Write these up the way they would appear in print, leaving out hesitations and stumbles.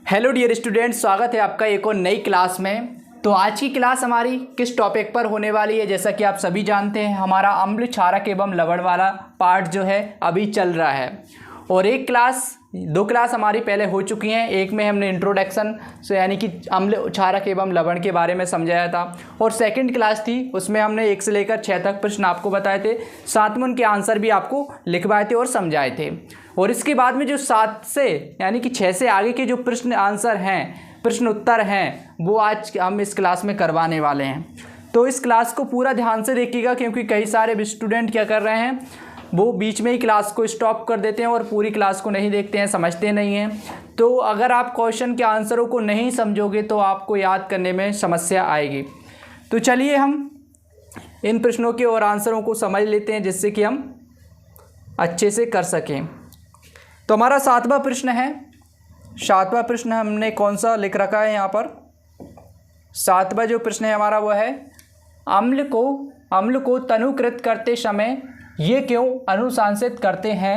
Hello dear student, स्वागत है आपका एक और नई क्लास में। तो आज की क्लास हमारी किस टॉपिक पर होने वाली है, जैसा कि आप सभी जानते हैं हमारा अम्ल क्षारक एवं लवण वाला पार्ट जो है अभी चल रहा है। और दो क्लास हमारी पहले हो चुकी हैं। एक में हमने इंट्रोडक्शन से यानी कि अम्ल क्षारक एवं लवण के बारे में समझाया था, और सेकंड क्लास थी उसमें हमने 1 से लेकर 6 तक प्रश्न आपको बताए थे, साथ में उनके आंसर भी आपको लिखवाए थे और समझाए थे। और इसके बाद में जो 7 से यानी कि 6 से आगे के जो प्रश्न आंसर हैं, प्रश्न उत्तर हैं, वो आज हम इस क्लास में करवाने वाले हैं। तो इस क्लास को पूरा ध्यान से देखिएगा, क्योंकि कई सारे स्टूडेंट क्या कर रहे हैं, वो बीच में ही क्लास को स्टॉप कर देते हैं और पूरी क्लास को नहीं देखते हैं, समझते नहीं हैं। तो अगर आप क्वेश्चन के आंसरों को नहीं समझोगे तो आपको याद करने में समस्या आएगी। तो चलिए हम इन प्रश्नों के और आंसरों को समझ लेते हैं, जिससे कि हम अच्छे से कर सकें। तो हमारा 7वां प्रश्न है। 7वां प्रश्न हमने कौन सा लिख रखा है यहाँ पर? 7वां जो प्रश्न है हमारा वो है, अम्ल को तनुकृत करते समय ये क्यों अनुशंसित करते हैं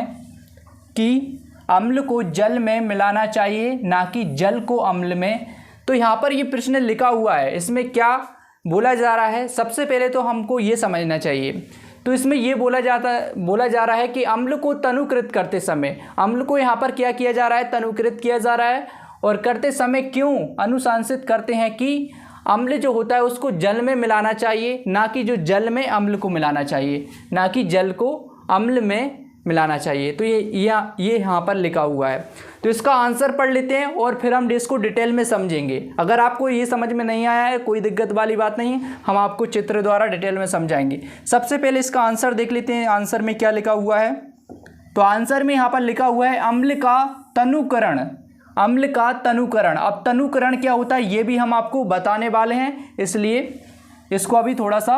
कि अम्ल को जल में मिलाना चाहिए, ना कि जल को अम्ल में। तो यहाँ पर ये प्रश्न लिखा हुआ है, इसमें क्या बोला जा रहा है, सबसे पहले तो हमको ये समझना चाहिए। तो इसमें ये बोला जा रहा है कि अम्ल को तनुकृत करते समय, अम्ल को यहाँ पर क्या किया जा रहा है, तनुकृत किया जा रहा है। और करते समय क्यों अनुशंसित करते हैं कि अम्ल जो होता है उसको जल में मिलाना चाहिए, ना कि जो जल में अम्ल को मिलाना चाहिए, ना कि जल को अम्ल में मिलाना चाहिए। तो ये यहाँ पर लिखा हुआ है। तो इसका आंसर पढ़ लेते हैं और फिर हम इसको डिटेल में समझेंगे। अगर आपको ये समझ में नहीं आया है, कोई दिक्कत वाली बात नहीं है, हम आपको चित्र द्वारा डिटेल में समझाएंगे। सबसे पहले इसका आंसर देख लेते हैं, आंसर में क्या लिखा हुआ है। तो आंसर में यहाँ पर लिखा हुआ है अम्ल का तनुकरण। अम्ल का तनुकरण, अब तनुकरण क्या होता है ये भी हम आपको बताने वाले हैं, इसलिए इसको अभी थोड़ा सा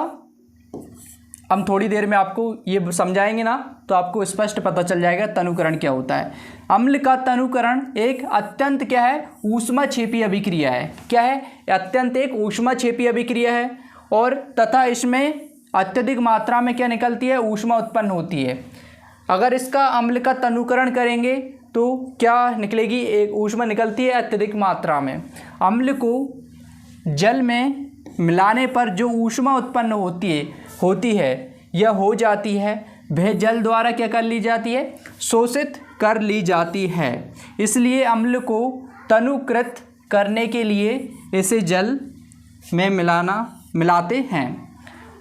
हम थोड़ी देर में आपको ये समझाएंगे ना, तो आपको स्पष्ट पता चल जाएगा तनुकरण क्या होता है। अम्ल का तनुकरण एक अत्यंत क्या है, ऊष्माक्षेपी अभिक्रिया है। क्या है? अत्यंत एक ऊष्माक्षेपी अभिक्रिया है, और तथा इसमें अत्यधिक मात्रा में क्या निकलती है, ऊष्मा उत्पन्न होती है। अगर इसका अम्ल का तनुकरण करेंगे तो क्या निकलेगी, एक ऊष्मा निकलती है अत्यधिक मात्रा में। अम्ल को जल में मिलाने पर जो ऊष्मा उत्पन्न होती है या हो जाती है, वह जल द्वारा क्या कर ली जाती है, शोषित कर ली जाती है। इसलिए अम्ल को तनुकृत करने के लिए इसे जल में मिलाते हैं।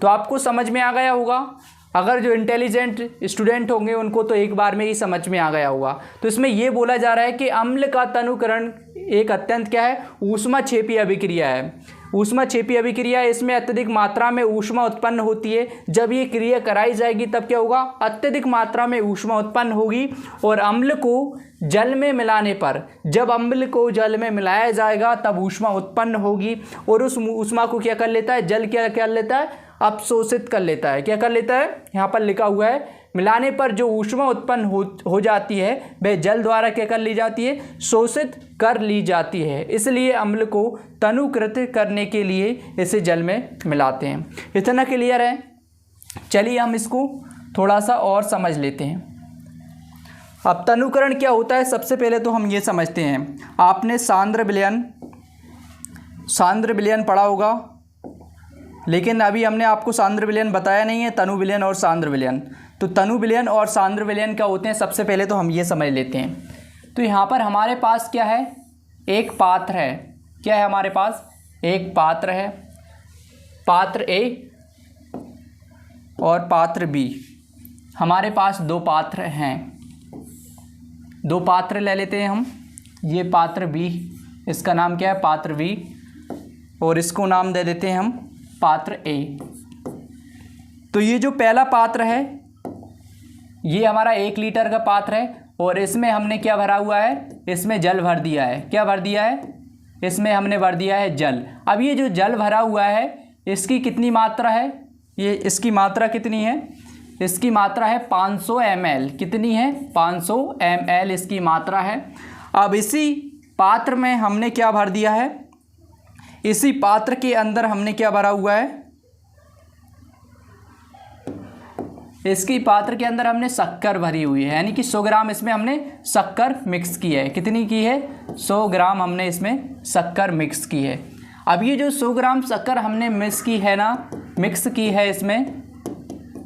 तो आपको समझ में आ गया होगा। अगर जो इंटेलिजेंट स्टूडेंट होंगे उनको तो एक बार में ही समझ में आ गया होगा। तो इसमें यह बोला जा रहा है कि अम्ल का तनुकरण एक अत्यंत क्या है, ऊष्माक्षेपी अभिक्रिया है। ऊष्माक्षेपी अभिक्रिया है, इसमें अत्यधिक मात्रा में ऊष्मा उत्पन्न होती है। जब ये क्रिया कराई जाएगी तब क्या होगा, अत्यधिक मात्रा में ऊष्मा उत्पन्न होगी। और अम्ल को जल में मिलाने पर, जब अम्ल को जल में मिलाया जाएगा तब ऊष्मा उत्पन्न होगी, और उस ऊष्मा को क्या कर लेता है, जल क्या कर लेता है, अवशोषित कर लेता है। क्या कर लेता है, यहाँ पर लिखा हुआ है, मिलाने पर जो ऊष्मा उत्पन्न हो जाती है वह जल द्वारा क्या कर ली जाती है, शोषित कर ली जाती है। इसलिए अम्ल को तनुकृत करने के लिए इसे जल में मिलाते हैं। इतना क्लियर है? चलिए हम इसको थोड़ा सा और समझ लेते हैं। अब तनुकरण क्या होता है, सबसे पहले तो हम ये समझते हैं। आपने सांद्र विलयन पढ़ा होगा, लेकिन अभी हमने आपको सांद्र विलयन बताया नहीं है, तनु विलयन और सांद्र विलयन। तो तनु विलयन और सांद्र विलयन क्या होते हैं, सबसे पहले तो हम ये समझ लेते हैं। तो यहाँ पर हमारे पास क्या है, एक पात्र है। क्या है हमारे पास, एक पात्र है, पात्र ए और पात्र बी। हमारे पास 2 पात्र हैं, 2 पात्र ले लेते हैं हम। ये पात्र बी, इसका नाम क्या है, पात्र बी, और इसको नाम दे देते हैं हम पात्र ए। तो ये जो पहला पात्र है ये हमारा 1 लीटर का पात्र है, और इसमें हमने क्या भरा हुआ है, इसमें जल भर दिया है। क्या भर दिया है, इसमें हमने भर दिया है जल। अब ये जो जल भरा हुआ है इसकी कितनी मात्रा है, ये इसकी मात्रा कितनी है, इसकी मात्रा है 500 ml। कितनी है, 500 ml इसकी मात्रा है। अब इसी पात्र में हमने क्या भर दिया है, इसी पात्र के अंदर हमने क्या भरा हुआ है, इसकी पात्र के अंदर हमने शक्कर भरी हुई है, यानी कि 100 ग्राम इसमें हमने शक्कर मिक्स की है। कितनी की है? 100 ग्राम हमने इसमें शक्कर मिक्स की है। अब ये जो 100 ग्राम शक्कर हमने मिक्स की है इसमें,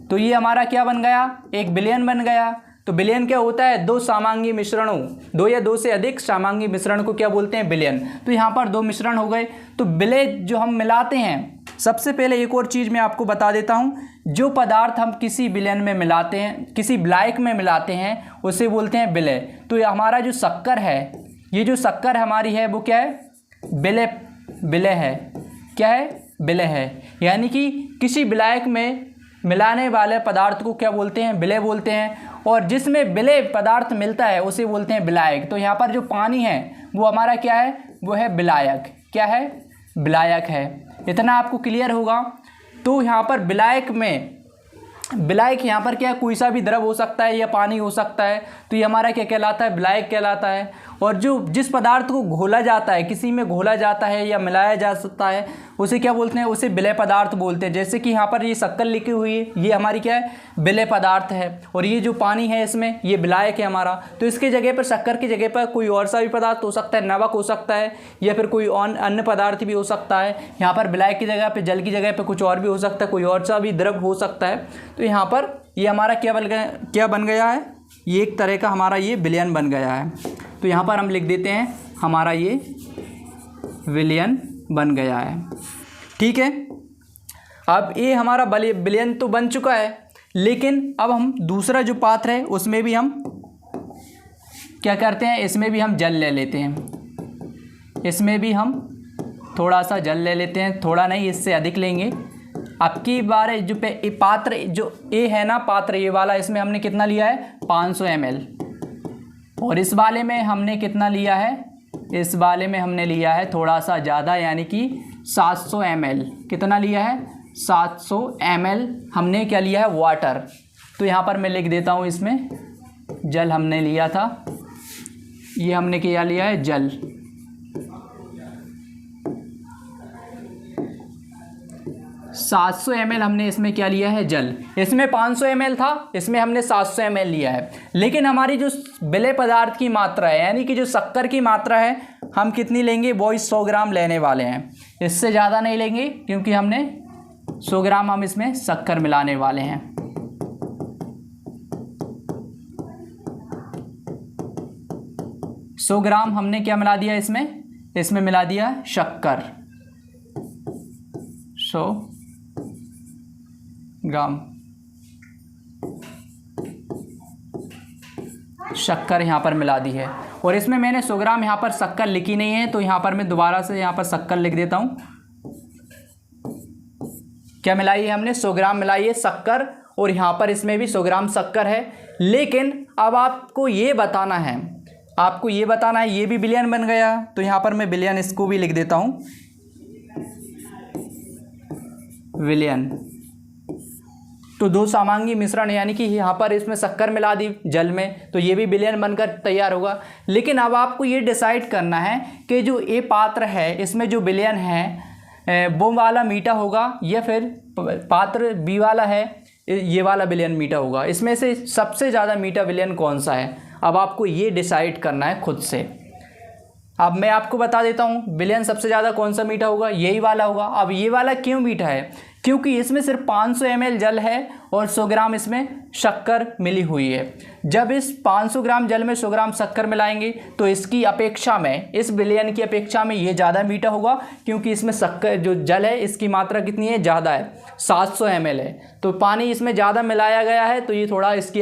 तो ये हमारा क्या बन गया? एक विलयन बन गया। तो विलयन क्या होता है? दो समांगी मिश्रणों, दो या दो से अधिक समांगी मिश्रण को क्या बोलते हैं? विलयन। तो यहाँ पर दो मिश्रण हो गए। तो विलय जो हम मिलाते हैं, सबसे पहले एक और चीज़ मैं आपको बता देता हूँ, जो पदार्थ हम किसी विलयन में मिलाते हैं, किसी विलायक में मिलाते हैं, उसे बोलते हैं विलय। तो हमारा जो शक्कर है, ये जो शक्कर हमारी है वो क्या है? विलय है। क्या है? विलय है। यानी कि किसी विलायक में मिलाने वाले पदार्थ को क्या बोलते हैं? विलय बोलते हैं। और जिसमें विलय पदार्थ मिलता है उसे बोलते हैं विलायक। तो यहाँ पर जो पानी है वो हमारा क्या है? वो है विलायक। क्या है? विलायक है। इतना आपको क्लियर होगा। तो यहाँ पर विलायक यहाँ पर क्या है? कोई सा भी द्रव हो सकता है या पानी हो सकता है। तो ये हमारा क्या कहलाता है? विलायक कहलाता है। और जिस पदार्थ को घोला जाता है, किसी में घोला जाता है या मिलाया जा सकता है, उसे क्या बोलते हैं? उसे विलय पदार्थ बोलते हैं। जैसे कि यहाँ पर ये शक्कर लिखी हुई है, ये हमारी क्या है? विलय पदार्थ है। और ये जो पानी है इसमें, ये विलायक है हमारा। तो इसके जगह पर, शक्कर की जगह पर कोई और सा भी पदार्थ हो सकता है, नमक हो सकता है या फिर कोई अन्य पदार्थ भी हो सकता है। यहाँ पर विलायक की जगह पर, जल की जगह पर कुछ और भी हो सकता है, कोई और सा भी द्रव हो सकता है। तो यहाँ पर ये हमारा क्या बन गया है? ये एक तरह का हमारा ये विलयन बन गया है। तो यहाँ पर हम लिख देते हैं हमारा ये विलयन बन गया है। ठीक है। अब ये हमारा विलयन तो बन चुका है, लेकिन अब हम दूसरा जो पात्र है उसमें भी हम क्या करते हैं? इसमें भी हम जल ले लेते हैं। इसमें भी हम थोड़ा सा जल ले लेते हैं, थोड़ा नहीं, इससे अधिक लेंगे। अब की बार जो पात्र जो ए है ना, पात्र ये वाला, इसमें हमने कितना लिया है? 500 ml। और इस वाले में हमने कितना लिया है? इस वाले में हमने लिया है थोड़ा सा ज़्यादा, यानी कि 700 ml। कितना लिया है? 700 ml हमने क्या लिया है? वाटर। तो यहाँ पर मैं लिख देता हूँ, इसमें जल हमने लिया था, ये हमने क्या लिया है? जल। 700 ml हमने इसमें क्या लिया है? जल। इसमें 500 ml था, इसमें हमने 700 ml लिया है। लेकिन हमारी जो विलय पदार्थ की मात्रा है, यानी कि जो शक्कर की मात्रा है, हम कितनी लेंगे? वो 100 ग्राम लेने वाले हैं। इससे ज़्यादा नहीं लेंगे, क्योंकि हमने 100 ग्राम हम इसमें शक्कर मिलाने वाले हैं। सौ ग्राम हमने क्या मिला दिया इसमें मिला दिया शक्कर। 100 ग्राम शक्कर यहाँ पर मिला दी है। और इसमें मैंने 100 ग्राम यहाँ पर शक्कर लिखी नहीं है, तो यहाँ पर मैं दोबारा से यहाँ पर शक्कर लिख देता हूँ। क्या मिलाई है हमने? 100 ग्राम मिलाई है शक्कर, और यहाँ पर इसमें भी 100 ग्राम शक्कर है। लेकिन अब आपको ये बताना है, ये भी विलयन बन गया, तो यहाँ पर मैं विलयन इसको भी लिख देता हूँ, विलयन। तो दो समांगी मिश्रण, यानी कि यहाँ पर इसमें शक्कर मिला दी जल में, तो ये भी विलयन बनकर तैयार होगा। लेकिन अब आपको ये डिसाइड करना है कि जो ये पात्र है इसमें जो विलयन है वो वाला मीठा होगा या फिर पात्र बी वाला है ये वाला विलयन मीठा होगा। इसमें से सबसे ज़्यादा मीठा विलयन कौन सा है? अब आपको ये डिसाइड करना है खुद से। अब मैं आपको बता देता हूँ विलयन सबसे ज़्यादा कौन सा मीठा होगा, यही वाला होगा। अब ये वाला क्यों मीठा है? क्योंकि इसमें सिर्फ 500 ml जल है और 100 ग्राम इसमें शक्कर मिली हुई है। जब इस 500 ग्राम जल में 100 ग्राम शक्कर मिलाएंगे तो इसकी अपेक्षा में, इस विलयन की अपेक्षा में ये ज़्यादा मीठा होगा, क्योंकि इसमें शक्कर जो जल है इसकी मात्रा कितनी है? ज़्यादा है, 700 ml है। तो पानी इसमें ज़्यादा मिलाया गया है, तो ये थोड़ा इसकी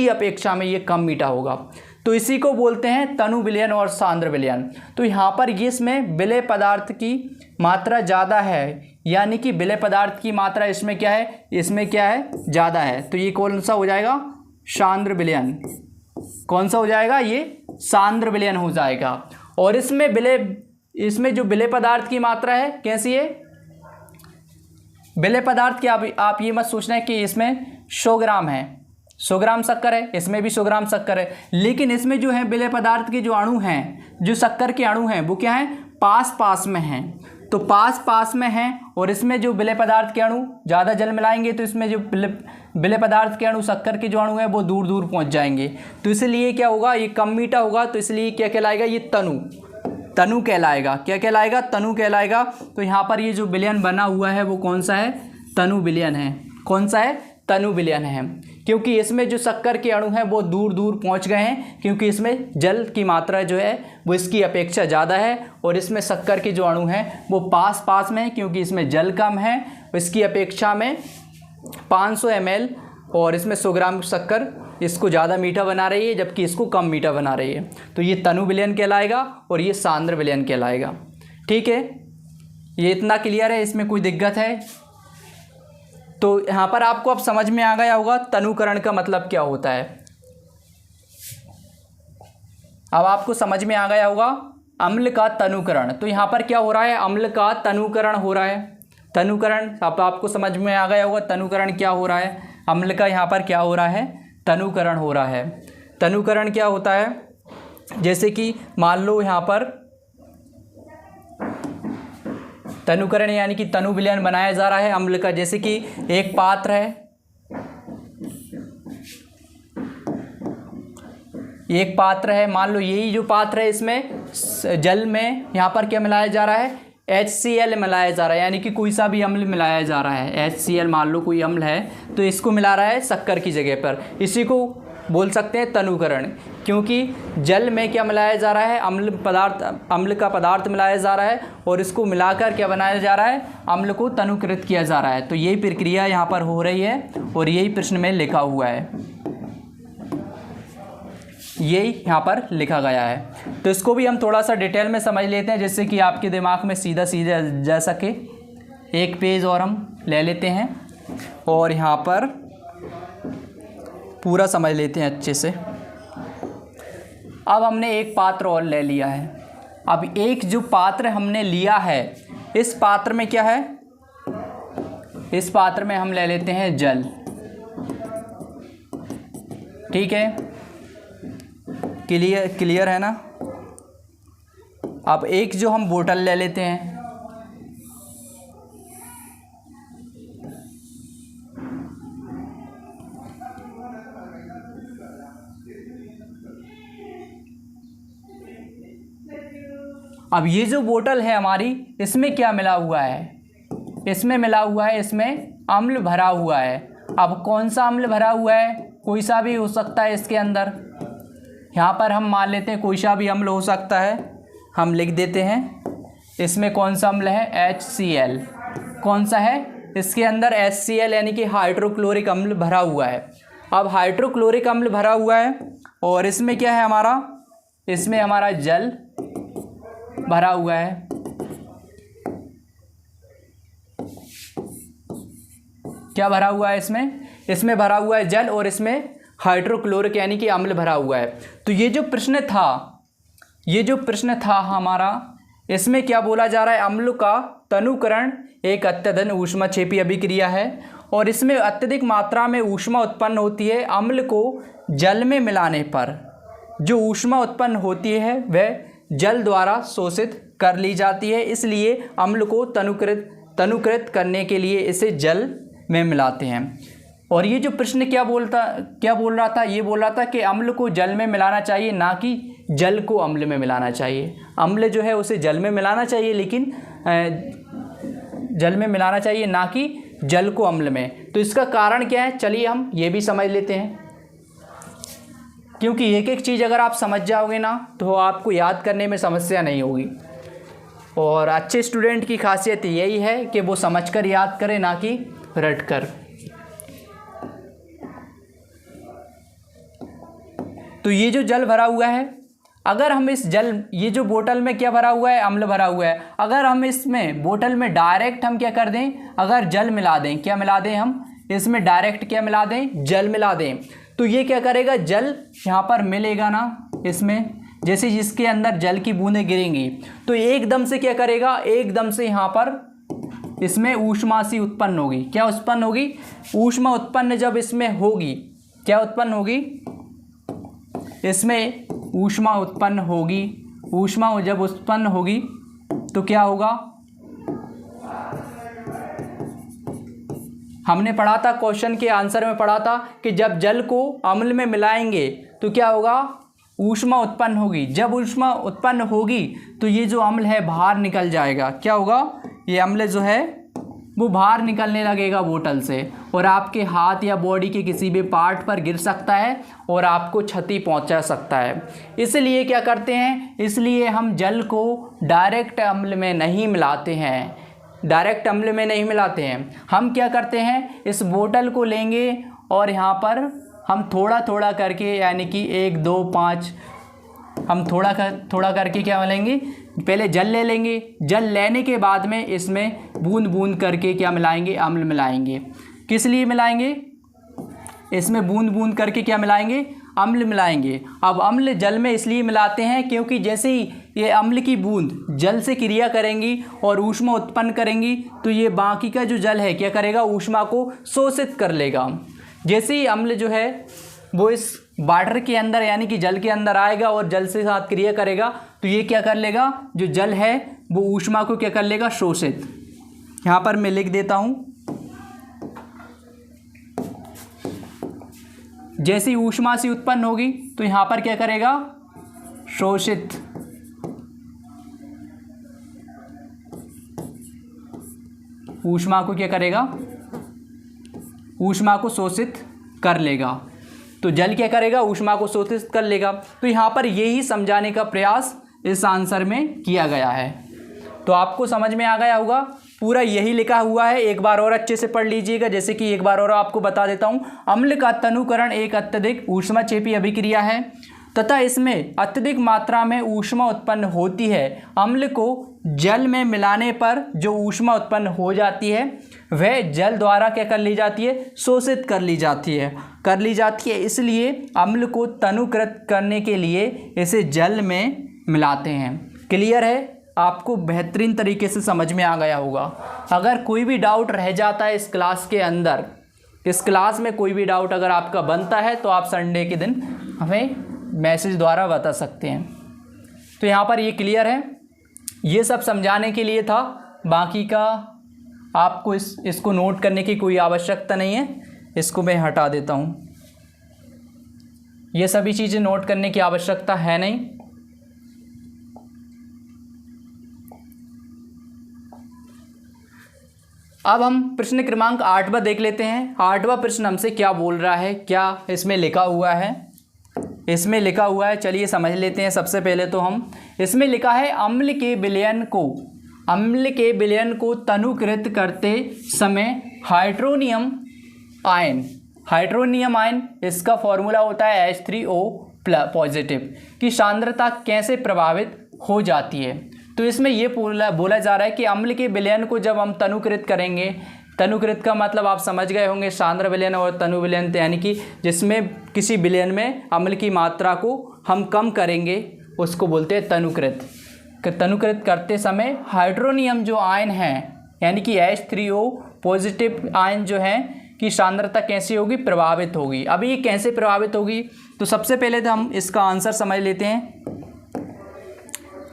अपेक्षा में ये कम मीठा होगा। तो इसी को बोलते हैं तनु विलयन और सांद्र विलयन। तो यहाँ पर ये इसमें विलय पदार्थ की मात्रा ज़्यादा है, यानी कि विलय पदार्थ की मात्रा इसमें क्या है? इसमें क्या है? ज़्यादा है। तो ये कौन सा हो जाएगा? सांद्र विलयन। कौन सा हो जाएगा? ये सांद्र विलयन हो जाएगा। और इसमें जो विलय पदार्थ की मात्रा है कैसी है? विलय पदार्थ की आप ये मत सोचना है कि इसमें 100 ग्राम है, 100 ग्राम शक्कर है, इसमें भी 100 ग्राम शक्कर है। लेकिन इसमें जो है विलय पदार्थ के जो अणु हैं, जो शक्कर के अणु हैं, वो क्या हैं? पास पास में हैं। तो पास पास में हैं, और इसमें जो विलय पदार्थ के अणु ज़्यादा जल मिलाएंगे तो इसमें जो विलय पदार्थ के अणु, शक्कर के जो अणु हैं वो दूर दूर पहुंच जाएंगे। तो इसलिए क्या होगा, ये कम मीठा होगा, तो इसलिए क्या कहलाएगा, ये तनु कहलाएगा। क्या कहलाएगा, तनु कहलाएगा। तो यहाँ पर ये जो विलयन बना हुआ है वो कौन सा है, तनु विलयन है। कौन सा है, तनु विलयन है, क्योंकि इसमें जो शक्कर के अणु हैं वो दूर दूर पहुँच गए हैं, क्योंकि इसमें जल की मात्रा जो है वो इसकी अपेक्षा ज़्यादा है, और इसमें शक्कर के जो अणु हैं वो पास पास में हैं, क्योंकि इसमें जल कम है। इसकी अपेक्षा में 500 ml और इसमें 100 ग्राम शक्कर इसको ज़्यादा मीठा बना रही है, जबकि इसको कम मीठा बना रही है। तो ये तनु विलयन कहलाएगा और ये सांद्र विलयन कहलाएगा। ठीक है, ये इतना क्लियर है, इसमें कोई दिक्कत है? तो यहाँ पर आपको अब समझ में आ गया होगा तनुकरण का मतलब क्या होता है। अब आपको समझ में आ गया होगा अम्ल का तनुकरण। तो यहाँ पर क्या हो रहा है, अम्ल का तनुकरण हो रहा है। तनुकरण अब आपको समझ में आ गया होगा तनुकरण क्या हो रहा है, अम्ल का यहाँ पर क्या हो रहा है, तनुकरण हो रहा है। तनुकरण क्या होता है, जैसे कि मान लो यहाँ पर तनुकरण यानी कि तनु विलयन बनाया जा रहा है अम्ल का। जैसे कि एक पात्र है, एक पात्र है, मान लो यही जो पात्र है इसमें जल में यहाँ पर क्या मिलाया जा रहा है, HCl मिलाया जा रहा है, यानी कि कोई सा भी अम्ल मिलाया जा रहा है। HCl मान लो कोई अम्ल है तो इसको मिला रहा है शक्कर की जगह पर, इसी को बोल सकते हैं तनुकरण। क्योंकि जल में क्या मिलाया जा रहा है, अम्ल का पदार्थ मिलाया जा रहा है, और इसको मिलाकर क्या बनाया जा रहा है, अम्ल को तनुकृत किया जा रहा है। तो यही प्रक्रिया यहाँ पर हो रही है और यही प्रश्न में लिखा हुआ है, यही यहाँ पर लिखा गया है। तो इसको भी हम थोड़ा सा डिटेल में समझ लेते हैं, जिससे कि आपके दिमाग में सीधा सीधा जा सके। एक पेज और हम ले लेते हैं और यहाँ पर पूरा समझ लेते हैं अच्छे से। अब हमने एक पात्र और ले लिया है। अब एक जो पात्र हमने लिया है, इस पात्र में क्या है, इस पात्र में हम ले लेते हैं जल। ठीक है, क्लियर है ना। अब एक जो हम बोतल ले लेते हैं, अब ये जो बोतल है हमारी, इसमें क्या मिला हुआ है, इसमें मिला हुआ है, इसमें अम्ल भरा हुआ है। अब कौन सा अम्ल भरा हुआ है, कोई सा भी हो सकता है इसके अंदर। यहाँ पर हम मान लेते हैं कोई सा भी अम्ल हो सकता है, हम लिख देते हैं इसमें कौन सा अम्ल है, HCl। कौन सा है, इसके अंदर HCl यानी कि हाइड्रोक्लोरिक अम्ल भरा हुआ है। अब हाइड्रोक्लोरिक अम्ल भरा हुआ है और इसमें क्या है हमारा, इसमें हमारा जल भरा हुआ है। क्या भरा हुआ है इसमें भरा हुआ है जल, और इसमें हाइड्रोक्लोरिक यानी कि अम्ल भरा हुआ है। तो ये जो प्रश्न था हमारा, इसमें क्या बोला जा रहा है, अम्ल का तनुकरण एक अत्यधिक ऊष्माक्षेपी अभिक्रिया है, और इसमें अत्यधिक मात्रा में ऊष्मा उत्पन्न होती है। अम्ल को जल में मिलाने पर जो ऊष्मा उत्पन्न होती है वह जल द्वारा शोषित कर ली जाती है, इसलिए अम्ल को तनुकृत करने के लिए इसे जल में मिलाते हैं। और ये जो प्रश्न क्या बोल रहा था, ये बोल रहा था कि अम्ल को जल में मिलाना चाहिए, ना कि जल को अम्ल में मिलाना चाहिए। अम्ल जो है उसे जल में मिलाना चाहिए, लेकिन जल में मिलाना चाहिए, ना कि जल को अम्ल में। तो इसका कारण क्या है, चलिए हम ये भी समझ लेते हैं। क्योंकि एक एक चीज़ अगर आप समझ जाओगे ना तो आपको याद करने में समस्या नहीं होगी। और अच्छे स्टूडेंट की खासियत यही है कि वो समझकर याद करे, ना कि रट कर। तो ये जो जल भरा हुआ है, अगर हम इस ये जो बोतल में क्या भरा हुआ है, अम्ल भरा हुआ है, अगर हम इसमें बोतल में डायरेक्ट हम क्या कर दें, अगर जल मिला दें, क्या मिला दें हम इसमें डायरेक्ट क्या मिला दें, जल मिला दें, तो ये क्या करेगा, जल यहाँ पर मिलेगा ना इसमें, जैसे जिसके अंदर जल की बूंदें गिरेंगी तो एकदम से क्या करेगा, एकदम से यहाँ पर इसमें ऊष्मा सी उत्पन्न होगी। क्या उत्पन्न होगी, ऊष्मा उत्पन्न जब इसमें होगी, क्या उत्पन्न होगी, इसमें ऊष्मा उत्पन्न होगी। ऊष्मा जब उत्पन्न होगी तो क्या होगा, हमने पढ़ा था, क्वेश्चन के आंसर में पढ़ा था कि जब जल को अम्ल में मिलाएंगे तो क्या होगा, ऊष्मा उत्पन्न होगी। जब ऊष्मा उत्पन्न होगी तो ये जो अम्ल है बाहर निकल जाएगा। क्या होगा, ये अम्ल जो है वो बाहर निकलने लगेगा बोतल से और आपके हाथ या बॉडी के किसी भी पार्ट पर गिर सकता है और आपको क्षति पहुंचा सकता है। इसलिए क्या करते हैं, इसलिए हम जल को डायरेक्ट अम्ल में नहीं मिलाते हैं, डायरेक्ट अम्ल में नहीं मिलाते हैं। हम क्या करते हैं, इस बोतल को लेंगे और यहाँ पर हम थोड़ा थोड़ा करके, यानी कि 1 2 5 हम थोड़ा करके क्या मिलाएंगे, पहले जल ले लेंगे। जल लेने के बाद में इसमें बूंद बूंद करके क्या मिलाएंगे, अम्ल मिलाएंगे। किस लिए मिलाएंगे, इसमें बूंद बूंद करके क्या मिलाएंगे, अम्ल मिलाएंगे। अब अम्ल जल में इसलिए मिलाते हैं क्योंकि जैसे ही ये अम्ल की बूंद जल से क्रिया करेंगी और ऊष्मा उत्पन्न करेंगी तो ये बाकी का जो जल है क्या करेगा, ऊष्मा को शोषित कर लेगा। जैसे ही अम्ल जो है वो इस वाटर के अंदर यानी कि जल के अंदर आएगा और जल से साथ क्रिया करेगा तो ये क्या कर लेगा, जो जल है वो ऊष्मा को क्या कर लेगा, शोषित। यहाँ पर मैं लिख देता हूँ, जैसी ऊष्मा से उत्पन्न होगी तो यहाँ पर क्या करेगा, शोषित। ऊष्मा को क्या करेगा, ऊष्मा को शोषित कर लेगा। तो जल क्या करेगा, ऊष्मा को शोषित कर लेगा। तो यहाँ पर यही समझाने का प्रयास इस आंसर में किया गया है। तो आपको समझ में आ गया होगा, पूरा यही लिखा हुआ है। एक बार और अच्छे से पढ़ लीजिएगा। जैसे कि एक बार और आपको बता देता हूँ, अम्ल का तनुकरण एक अत्यधिक ऊष्माक्षेपी अभिक्रिया है तथा इसमें अत्यधिक मात्रा में ऊष्मा उत्पन्न होती है। अम्ल को जल में मिलाने पर जो ऊष्मा उत्पन्न हो जाती है वह जल द्वारा क्या कर ली जाती है, शोषित कर ली जाती है। इसलिए अम्ल को तनुकृत करने के लिए इसे जल में मिलाते हैं। क्लियर है, आपको बेहतरीन तरीके से समझ में आ गया होगा। अगर कोई भी डाउट रह जाता है इस क्लास के अंदर, इस क्लास में कोई भी डाउट अगर आपका बनता है तो आप संडे के दिन हमें मैसेज द्वारा बता सकते हैं। तो यहाँ पर ये क्लियर है, ये सब समझाने के लिए था। बाकी का आपको इसको नोट करने की कोई आवश्यकता नहीं है, इसको मैं हटा देता हूँ। ये सभी चीज़ें नोट करने की आवश्यकता है नहीं। अब हम प्रश्न क्रमांक 8वां देख लेते हैं। 8वां प्रश्न हमसे क्या बोल रहा है, क्या इसमें लिखा हुआ है, चलिए समझ लेते हैं। सबसे पहले तो हम इसमें लिखा है, अम्ल के विलयन को तनुकृत करते समय हाइड्रोनियम आयन, इसका फॉर्मूला होता है H3O पॉजिटिव की सांद्रता कैसे प्रभावित हो जाती है। तो इसमें ये बोला जा रहा है कि अम्ल के विलयन को जब हम तनुकृत करेंगे, तनुकृत का मतलब आप समझ गए होंगे, सांद्र विलयन और तनु विलयन, यानी कि जिसमें किसी विलयन में अम्ल की मात्रा को हम कम करेंगे उसको बोलते हैं तनुकृत। तनुकृत करते समय हाइड्रोनियम जो आयन है यानी कि H3O पॉजिटिव आयन जो है की सांद्रता कैसी होगी, प्रभावित होगी। अब ये कैसे प्रभावित होगी, तो सबसे पहले तो हम इसका आंसर समझ लेते हैं।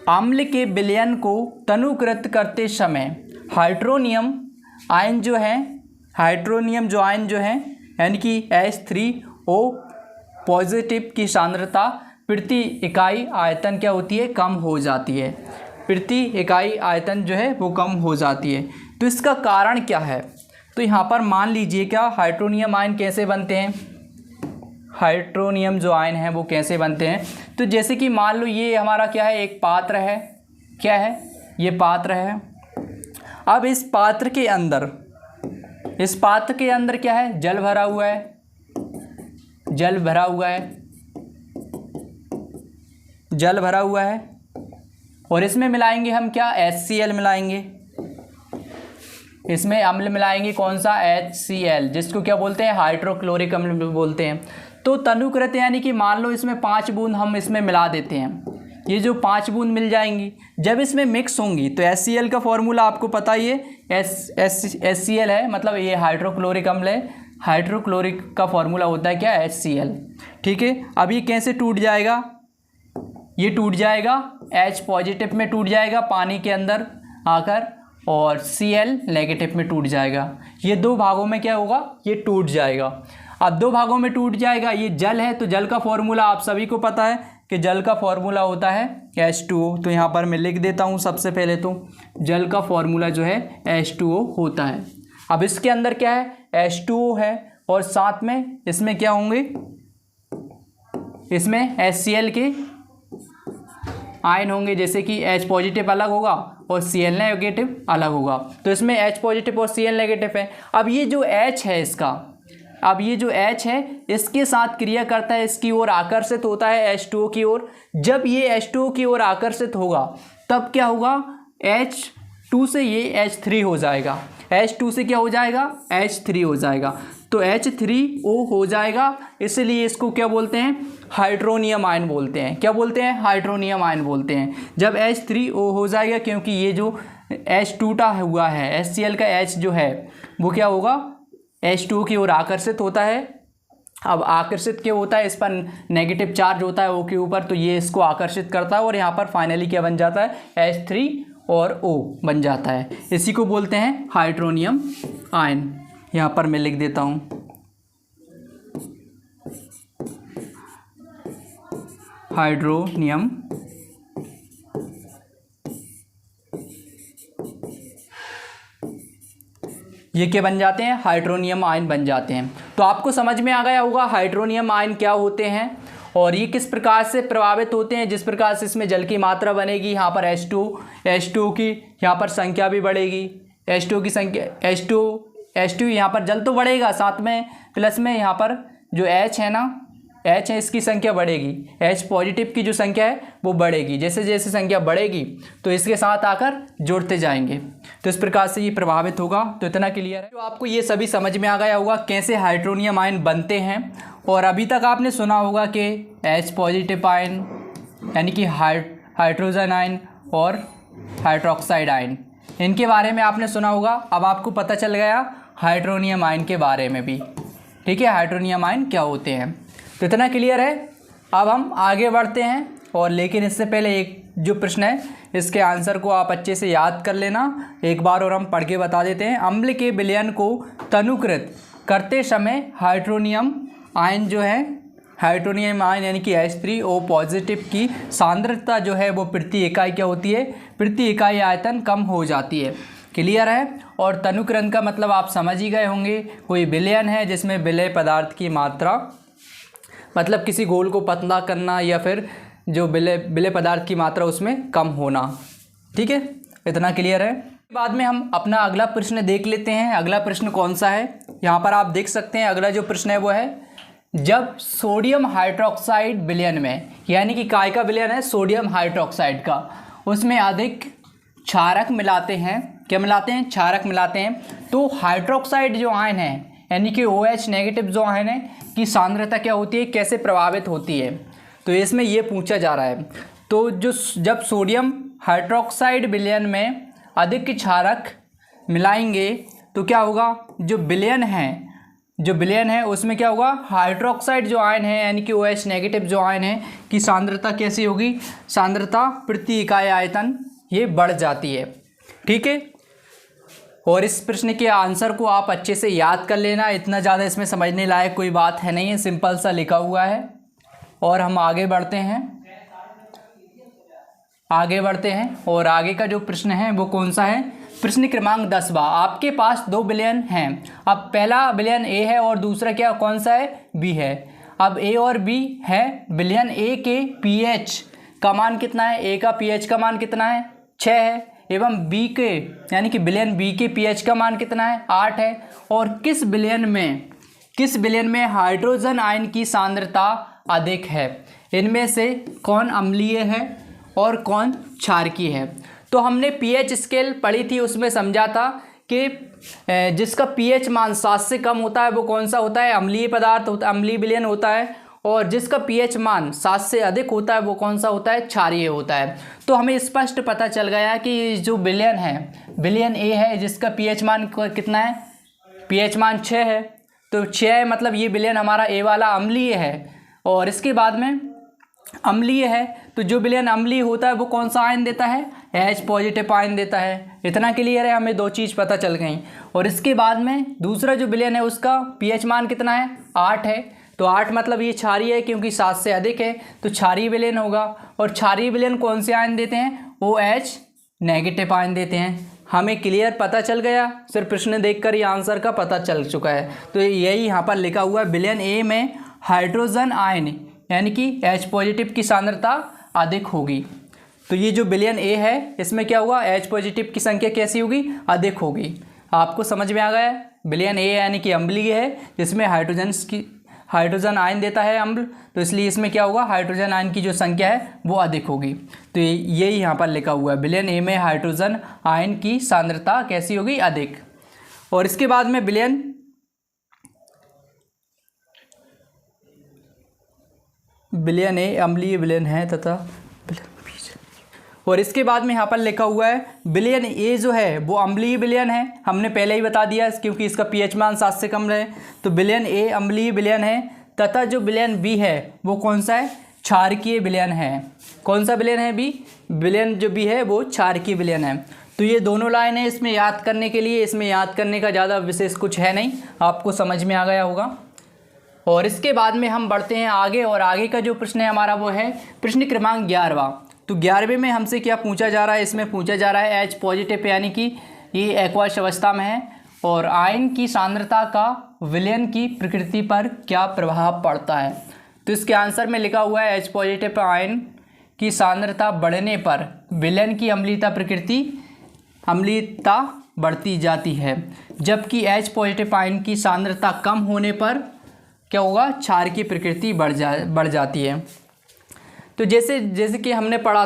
अम्ल के विलयन को तनुकृत करते समय हाइड्रोनियम आयन जो है यानी कि H3O पॉजिटिव की सांद्रता प्रति इकाई आयतन क्या होती है, कम हो जाती है। प्रति इकाई आयतन जो है वो कम हो जाती है। तो इसका कारण क्या है, तो यहाँ पर मान लीजिए क्या हाइड्रोनियम आयन कैसे बनते हैं, हाइड्रोनियम जो आयन है वो कैसे बनते हैं। तो जैसे कि मान लो ये हमारा क्या है, एक पात्र है, क्या है, ये पात्र है। अब इस पात्र के अंदर क्या है, जल भरा हुआ है और इसमें मिलाएंगे हम क्या, HCl मिलाएंगे। इसमें अम्ल मिलाएंगे कौन सा, HCl, जिसको क्या बोलते हैं, हाइड्रोक्लोरिक अम्ल बोलते हैं। तो तनुकृत यानी कि मान लो इसमें 5 बूंद हम इसमें मिला देते हैं, ये जो 5 बूंद मिल जाएंगी जब इसमें मिक्स होंगी तो HCl का फॉर्मूला आपको पता ही है, HCl है, मतलब ये हाइड्रोक्लोरिक अम्ल है। हाइड्रोक्लोरिक का फॉर्मूला होता है क्या, HCl। ठीक है, अब ये कैसे टूट जाएगा, ये टूट जाएगा H पॉजिटिव में टूट जाएगा पानी के अंदर आकर, और Cl नेगेटिव में टूट जाएगा। ये दो भागों में क्या होगा, ये टूट जाएगा। अब दो भागों में टूट जाएगा। ये जल है तो जल का फॉर्मूला आप सभी को पता है कि जल का फॉर्मूला होता है H2O। तो यहाँ पर मैं लिख देता हूँ सबसे पहले तो जल का फॉर्मूला जो है H2O होता है। अब इसके अंदर क्या है, H2O है और साथ में इसमें क्या होंगे, इसमें HCl के आयन होंगे, जैसे कि H पॉजिटिव अलग होगा और Cl नेगेटिव अलग होगा। तो इसमें H पॉजिटिव और Cl नेगेटिव है। अब ये जो H है इसका, अब ये जो H है इसके साथ क्रिया करता है, इसकी ओर आकर्षित होता है H2O की ओर। जब ये H2O की ओर आकर्षित होगा तब क्या होगा, H2 से ये H3 हो जाएगा। H2 से क्या हो जाएगा, H3 हो जाएगा। तो H3O हो जाएगा, इसलिए इसको क्या बोलते हैं, हाइड्रोनियम आयन बोलते हैं। क्या बोलते हैं, हाइड्रोनियम आयन बोलते हैं। जब H3O हो जाएगा, क्योंकि ये जो H टूटा हुआ है, HCl का H जो है वो क्या होगा, H2O की ओर आकर्षित होता है। अब आकर्षित क्या होता है, इस पर नेगेटिव चार्ज होता है O के ऊपर, तो ये इसको आकर्षित करता है और यहाँ पर फाइनली क्या बन जाता है, H3 और O बन जाता है। इसी को बोलते हैं हाइड्रोनियम आयन। यहाँ पर मैं लिख देता हूँ हाइड्रोनियम ये क्या बन जाते हैं, हाइड्रोनियम आयन बन जाते हैं। तो आपको समझ में आ गया होगा हाइड्रोनियम आयन क्या होते हैं और ये किस प्रकार से प्रभावित होते हैं। जिस प्रकार से इसमें जल की मात्रा बनेगी, यहाँ पर H2 की यहाँ पर संख्या भी बढ़ेगी, H2 की संख्या H2 यहाँ पर जल तो बढ़ेगा, साथ में प्लस में यहाँ पर जो H है ना, H है इसकी संख्या बढ़ेगी, H पॉजिटिव की जो संख्या है वो बढ़ेगी। जैसे जैसे संख्या बढ़ेगी तो इसके साथ आकर जुड़ते जाएंगे, तो इस प्रकार से ये प्रभावित होगा। तो इतना क्लियर है। तो आपको ये सभी समझ में आ गया होगा कैसे हाइड्रोनियम आयन बनते हैं। और अभी तक आपने सुना होगा कि H पॉजिटिव आयन यानी कि हाइड्रोजन आयन और हाइड्रोक्साइड आयन, इनके बारे में आपने सुना होगा। अब आपको पता चल गया हाइड्रोनियम आयन के बारे में भी, ठीक है, हाइड्रोनियम आयन क्या होते हैं। तो इतना क्लियर है। अब हम आगे बढ़ते हैं, और लेकिन इससे पहले एक जो प्रश्न है इसके आंसर को आप अच्छे से याद कर लेना एक बार, और हम पढ़ के बता देते हैं। अम्ल के विलयन को तनुकृत करते समय हाइड्रोनियम आयन जो है, हाइड्रोनियम आयन यानी कि H3O पॉजिटिव की सांद्रता जो है वो प्रति इकाई क्या होती है, प्रति इकाई आयतन कम हो जाती है। क्लियर है। और तनुकरण का मतलब आप समझ ही गए होंगे, कोई विलयन है जिसमें विलय पदार्थ की मात्रा, मतलब किसी घोल को पतला करना या फिर जो विलय पदार्थ की मात्रा उसमें कम होना। ठीक है, इतना क्लियर है। बाद में हम अपना अगला प्रश्न देख लेते हैं। अगला प्रश्न कौन सा है, यहाँ पर आप देख सकते हैं। अगला जो प्रश्न है वो है, जब सोडियम हाइड्रोक्साइड विलयन में, यानी कि काय का विलयन है, सोडियम हाइड्रोक्साइड का, उसमें अधिक क्षारक मिलाते हैं। क्या मिलाते हैं, क्षारक मिलाते हैं। तो हाइड्रोक्साइड जो आयन है यानी कि OH नेगेटिव जो आयन है की सांद्रता क्या होती है, कैसे प्रभावित होती है, तो इसमें ये पूछा जा रहा है। तो जब सोडियम हाइड्रोक्साइड विलयन में अधिक क्षारक मिलाएंगे तो क्या होगा, जो विलयन है उसमें क्या होगा, हाइड्रोक्साइड जो आयन है यानी कि OH नेगेटिव जो आयन है की सांद्रता कैसी होगी, सांद्रता प्रति इकाई आयतन ये बढ़ जाती है। ठीक है। और इस प्रश्न के आंसर को आप अच्छे से याद कर लेना, इतना ज़्यादा इसमें समझने लायक कोई बात है नहीं है, सिंपल सा लिखा हुआ है। और हम आगे बढ़ते हैं और आगे का जो प्रश्न है वो कौन सा है, प्रश्न क्रमांक 10वां। आपके पास दो विलयन हैं। अब पहला विलयन A है और दूसरा क्या कौन सा है, B है। अब A और B है। विलयन A के pH का मान कितना है, A का pH का मान कितना है, 6 है, एवं B के यानी कि विलयन B के pH का मान कितना है, 8 है। और किस विलयन में हाइड्रोजन आयन की सांद्रता अधिक है, इनमें से कौन अम्लीय है और कौन क्षारकीय है। तो हमने pH स्केल पढ़ी थी, उसमें समझा था कि जिसका pH मान 7 से कम होता है वो कौन सा होता है, अम्लीय पदार्थ होता है, अम्लीय विलयन होता है। और जिसका pH मान 7 से अधिक होता है वो कौन सा होता है, क्षारीय होता है। तो हमें स्पष्ट पता चल गया कि जो विलयन है, विलयन A है जिसका pH मान कितना है, pH मान 6 है। तो 6 है मतलब ये विलयन हमारा A वाला अम्लीय है। और इसके बाद में अम्लीय है, तो जो विलयन अम्लीय होता है वो कौन सा आयन देता है? H पॉजिटिव आयन देता है। इतना क्लियर है, हमें दो चीज़ पता चल गई। और इसके बाद में दूसरा जो विलयन है उसका pH मान कितना है? 8 है। तो 8 मतलब ये क्षारीय है, क्योंकि 7 से अधिक है तो क्षारीय विलयन होगा। और क्षारीय विलयन कौन से आयन देते हैं? OH नेगेटिव आयन देते हैं। हमें क्लियर पता चल गया, सिर्फ प्रश्न देखकर ही आंसर का पता चल चुका है। तो यही यहाँ पर लिखा हुआ है, विलयन ए में हाइड्रोजन आयन यानी कि H पॉजिटिव की सांद्रता अधिक होगी। तो ये जो विलयन ए है इसमें क्या होगा? H पॉजिटिव की संख्या कैसी होगी? अधिक होगी। आपको समझ में आ गया? विलयन ए यानी कि अम्लीय है, जिसमें हाइड्रोजन आयन देता है अम्ल, तो इसलिए इसमें क्या होगा? हाइड्रोजन आयन की जो संख्या है वो अधिक होगी। तो यही यहाँ पर लिखा हुआ है, विलयन ए में हाइड्रोजन आयन की सांद्रता कैसी होगी? अधिक। और इसके बाद में विलयन ए अम्लीय विलयन है तथा और इसके बाद में यहाँ पर लिखा हुआ है विलयन ए जो है वो अम्लीय विलयन है। हमने पहले ही बता दिया, क्योंकि इसका pH मान 7 से कम रहे। तो विलयन ए अम्लीय विलयन है, तथा जो विलयन बी है वो कौन सा है? क्षारकीय विलयन है। कौन सा विलयन है? बी। विलयन जो बी है वो क्षारकीय विलयन है। तो ये दोनों लाइन है इसमें याद करने के लिए। इसमें याद करने का ज़्यादा विशेष कुछ है नहीं, आपको समझ में आ गया होगा। और इसके बाद में हम बढ़ते हैं आगे, और आगे का जो प्रश्न है हमारा वो है प्रश्न क्रमांक 11वां। तो 11वें में हमसे क्या पूछा जा रहा है? इसमें पूछा जा रहा है H पॉजिटिव यानी कि ये एक्वस अवस्था में है, और आयन की सांद्रता का विलयन की प्रकृति पर क्या प्रभाव पड़ता है। तो इसके आंसर में लिखा हुआ है H पॉजिटिव आयन की सांद्रता बढ़ने पर विलयन की अम्लीयता बढ़ती जाती है, जबकि H पॉजिटिव आयन की सांद्रता कम होने पर क्या होगा? क्षार की प्रकृति बढ़ जाती है। तो जैसे कि हमने पढ़ा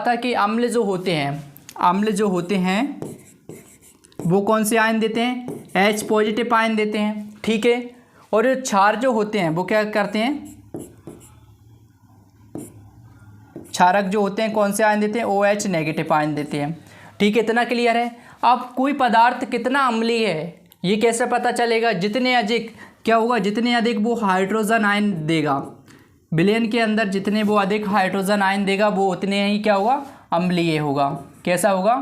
था कि अम्ल जो होते हैं वो कौन से आयन देते हैं? H पॉजिटिव आयन देते हैं, ठीक है। और क्षार जो होते हैं वो क्या करते हैं? क्षारक जो होते हैं कौन से आयन देते हैं? OH नेगेटिव आयन देते हैं, ठीक है। इतना क्लियर है। अब कोई पदार्थ कितना अम्लीय है ये कैसे पता चलेगा? जितने अधिक क्या होगा? जितने अधिक वो हाइड्रोजन आयन देगा विलयन के अंदर, जितने वो अधिक हाइड्रोजन आयन देगा वो उतने ही क्या होगा? अम्लीय होगा। कैसा होगा?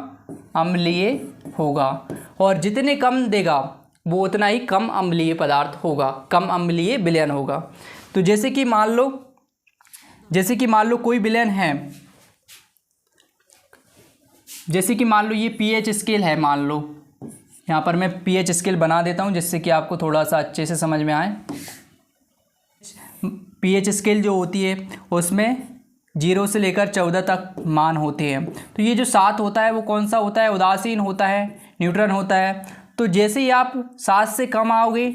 अम्लीय होगा। और जितने कम देगा वो उतना ही कम अम्लीय पदार्थ होगा, कम अम्लीय विलयन होगा। तो जैसे कि मान लो कोई विलयन है, जैसे कि मान लो ये pH स्केल है। मान लो यहाँ पर मैं pH स्केल बना देता हूँ जिससे कि आपको थोड़ा सा अच्छे से समझ में आए। pH स्केल जो होती है उसमें 0 से लेकर 14 तक मान होते हैं। तो ये जो 7 होता है वो कौन सा होता है? उदासीन होता है, न्यूट्रल होता है। तो जैसे ही आप 7 से कम आओगे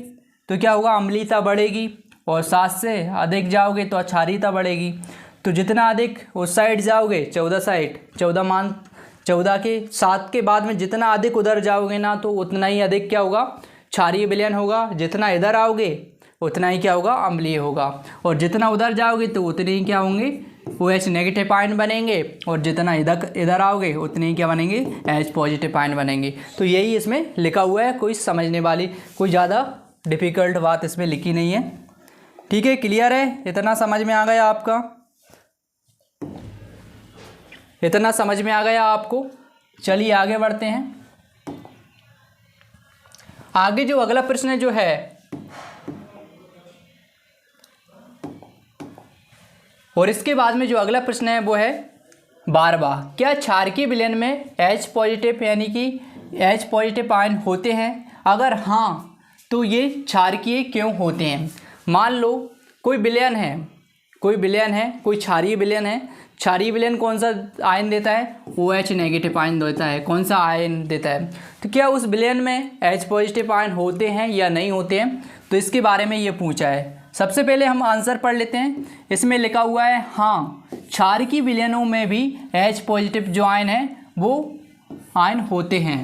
तो क्या होगा? अम्लीयता बढ़ेगी, और 7 से अधिक जाओगे तो क्षारीयता बढ़ेगी। तो जितना अधिक उस साइड जाओगे 14 साइड, 14 के 7 के बाद में जितना अधिक उधर जाओगे ना तो उतना ही अधिक क्या होगा? क्षारीय विलयन होगा। जितना इधर आओगे उतना ही क्या होगा? अम्लीय होगा। और जितना उधर जाओगे तो उतने ही क्या होंगे? OH नेगेटिव आयन बनेंगे। और जितना इधर आओगे उतने ही क्या बनेंगे? H पॉजिटिव आयन बनेंगे। तो यही इसमें लिखा हुआ है, कोई समझने वाली कोई ज़्यादा डिफ़िकल्ट बात इसमें लिखी नहीं है, ठीक है। क्लियर है? इतना समझ में आ गया आपका? इतना समझ में आ गया आपको? चलिए आगे बढ़ते हैं। आगे जो अगला प्रश्न जो है, और इसके बाद में जो अगला प्रश्न है वो है 12वां। क्या क्षारकीय विलयन में H पॉजिटिव यानी कि H पॉजिटिव आयन होते हैं? अगर हाँ तो ये क्षारकीय क्यों होते हैं? मान लो कोई विलयन है, कोई क्षारीय विलयन है। क्षारीय विलयन कौन सा आयन देता है? OH नेगेटिव आयन देता है। कौन सा आयन देता है? तो क्या उस विलयन में H पॉजिटिव आयन होते हैं या नहीं होते हैं? तो इसके बारे में ये पूछा है। सबसे पहले हम आंसर पढ़ लेते हैं। इसमें लिखा हुआ है हाँ, क्षारकीय विलयनों में भी H पॉजिटिव जो आयन है वो आयन होते हैं।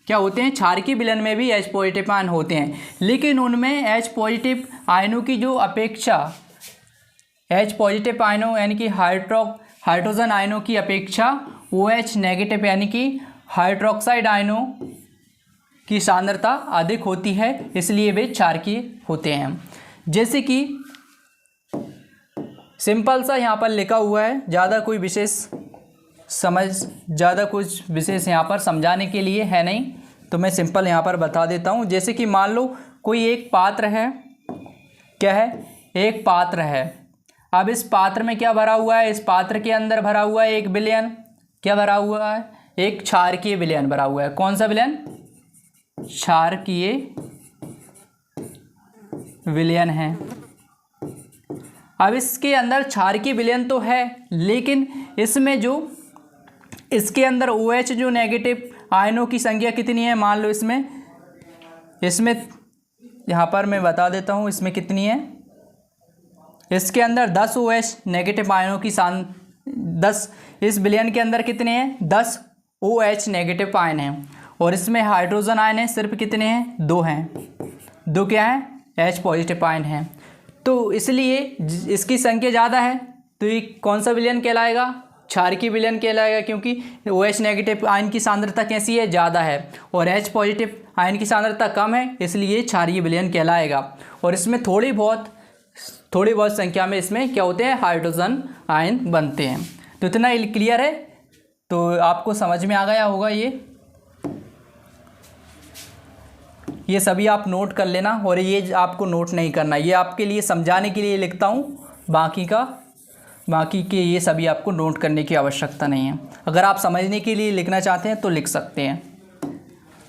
क्या होते हैं? क्षारकीय विलयन में भी H पॉजिटिव आयन होते हैं, लेकिन उनमें H पॉजिटिव आयनों की जो अपेक्षा, H पॉजिटिव आयनों यानी कि हाइड्रोजन आयनों की अपेक्षा OH नेगेटिव यानी कि हाइड्रोक्साइड आयनों की सांद्रता अधिक होती है, इसलिए वे क्षारकीय होते हैं। जैसे कि सिंपल सा यहाँ पर लिखा हुआ है, ज़्यादा कुछ विशेष यहाँ पर समझाने के लिए है नहीं, तो मैं सिंपल यहाँ पर बता देता हूँ। जैसे कि मान लो कोई एक पात्र है, क्या है, एक पात्र है। अब इस पात्र में क्या भरा हुआ है, इस पात्र के अंदर भरा हुआ है एक विलयन। क्या भरा हुआ है, एक क्षारकीय विलयन भरा हुआ है। कौन सा विलयन, क्षारकीय विलयन है। अब इसके अंदर क्षारकीय विलयन तो है, लेकिन इसमें जो इसके अंदर OH जो नेगेटिव आयनों की संख्या कितनी है, मान लो इसमें यहाँ पर मैं बता देता हूँ इसमें कितनी है। इसके अंदर 10 OH नेगेटिव आयनों की 10, इस विलयन के अंदर कितने हैं, 10 OH नेगेटिव आयन हैं। और इसमें हाइड्रोजन आयन है सिर्फ कितने हैं, 2 हैं। 2 क्या है, H पॉजिटिव आयन है। तो इसलिए इसकी संख्या ज़्यादा है, तो ये कौन सा विलयन कहलाएगा, क्षारकीय विलयन कहलाएगा, क्योंकि OH नेगेटिव आयन की सांद्रता कैसी है, ज़्यादा है, और H पॉजिटिव आयन की सांद्रता कम है, इसलिए क्षारीय विलयन कहलाएगा। और इसमें थोड़ी बहुत संख्या में इसमें क्या होते हैं, हाइड्रोजन आयन बनते हैं। तो इतना क्लियर है, तो आपको समझ में आ गया होगा। ये सभी आप नोट कर लेना, और ये आपको नोट नहीं करना, ये आपके लिए समझाने के लिए लिखता हूँ। बाकी के ये सभी आपको नोट करने की आवश्यकता नहीं है। अगर आप समझने के लिए लिखना चाहते हैं तो लिख सकते हैं।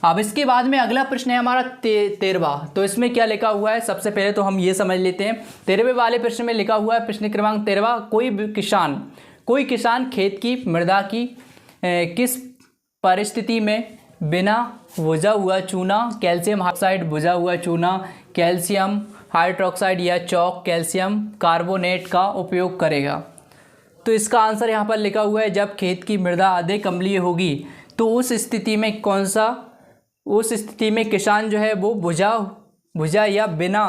अब इसके बाद में अगला प्रश्न है हमारा 13वां। तो इसमें क्या लिखा हुआ है, सबसे पहले तो हम ये समझ लेते हैं। 13वें वाले प्रश्न में लिखा हुआ है, प्रश्न क्रमांक 13वां, कोई किसान खेत की मृदा की किस परिस्थिति में बिना भुजा हुआ चूना, कैल्शियम हाइड्रोक्साइड भुजा हुआ चूना, कैल्शियम हाइड्रोक्साइड या चौक कैल्शियम कार्बोनेट का उपयोग करेगा। तो इसका आंसर यहाँ पर लिखा हुआ है, जब खेत की मृदा अधिक अम्लीय होगी तो उस स्थिति में किसान जो है वो भुजा या बिना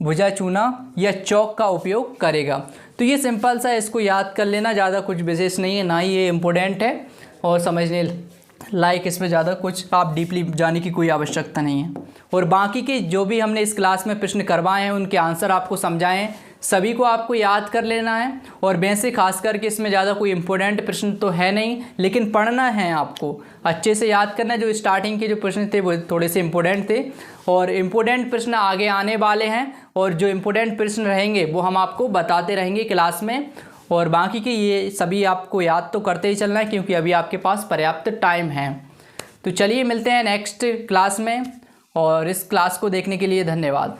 भुजा चूना या चौक का उपयोग करेगा। तो ये सिंपल सा है, इसको याद कर लेना, ज़्यादा कुछ विशेष नहीं है, ना ही ये इम्पोर्टेंट है और समझने लाइक इसमें ज़्यादा कुछ आप डीपली जाने की कोई आवश्यकता नहीं है। और बाकी के जो भी हमने इस क्लास में प्रश्न करवाए हैं उनके आंसर आपको समझाएं हैं, सभी को आपको याद कर लेना है। और वैसे खास करके इसमें ज़्यादा कोई इंपॉर्टेंट प्रश्न तो है नहीं, लेकिन पढ़ना है आपको, अच्छे से याद करना है। जो स्टार्टिंग के जो प्रश्न थे वो थोड़े से इंपॉर्टेंट थे, और इम्पोर्टेंट प्रश्न आगे आने वाले हैं, और जो इम्पोर्टेंट प्रश्न रहेंगे वो हम आपको बताते रहेंगे क्लास में। और बाकी के ये सभी आपको याद तो करते ही चलना है, क्योंकि अभी आपके पास पर्याप्त टाइम है। तो चलिए मिलते हैं नेक्स्ट क्लास में, और इस क्लास को देखने के लिए धन्यवाद।